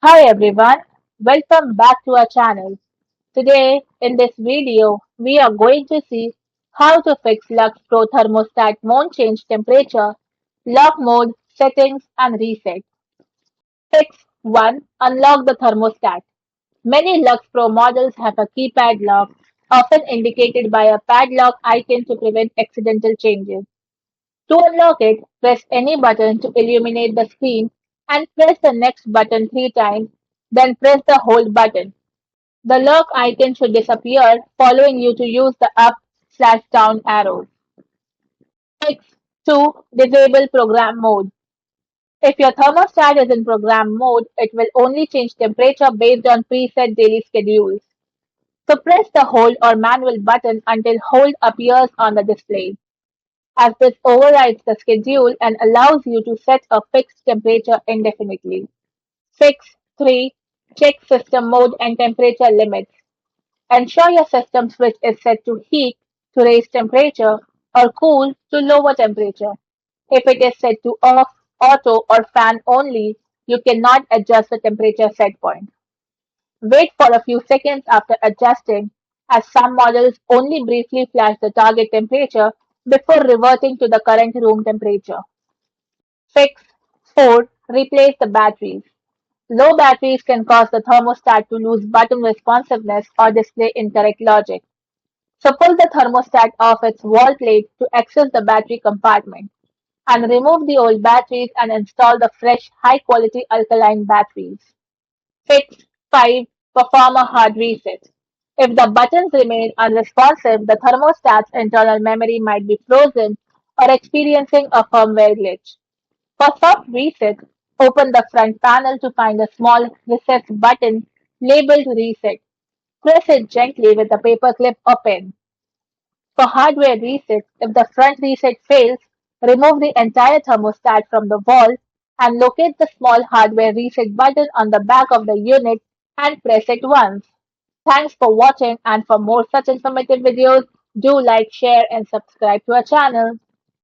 Hi everyone, welcome back to our channel. Today in this video, we are going to see how to fix LUXPro Thermostat won't change temperature, lock mode, settings and reset. Fix 1. Unlock the thermostat. Many LUXPro models have a keypad lock, often indicated by a padlock icon to prevent accidental changes. To unlock it, press any button to illuminate the screen and press the next button 3 times, then press the hold button. The lock icon should disappear, following you to use the up/down arrows. Fix 2. Disable program mode. If your thermostat is in program mode, it will only change temperature based on preset daily schedules. So press the hold or manual button until hold appears on the display, as this overrides the schedule and allows you to set a fixed temperature indefinitely. Fix 3. Check system mode and temperature limits. Ensure your system switch is set to heat to raise temperature or cool to lower temperature. If it is set to off, auto or fan only, you cannot adjust the temperature set point. Wait for a few seconds after adjusting, as some models only briefly flash the target temperature before reverting to the current room temperature. Fix 4. Replace the batteries. Low batteries can cause the thermostat to lose button responsiveness or display incorrect logic. So pull the thermostat off its wall plate to access the battery compartment, and remove the old batteries and install the fresh high-quality alkaline batteries. Fix 5. Perform a hard reset. If the buttons remain unresponsive, the thermostat's internal memory might be frozen or experiencing a firmware glitch. For soft reset, open the front panel to find a small reset button labeled Reset. Press it gently with a paperclip or pen. For hardware reset, if the front reset fails, remove the entire thermostat from the wall and locate the small hardware reset button on the back of the unit and press it once. Thanks for watching, and for more such informative videos, do like, share and subscribe to our channel.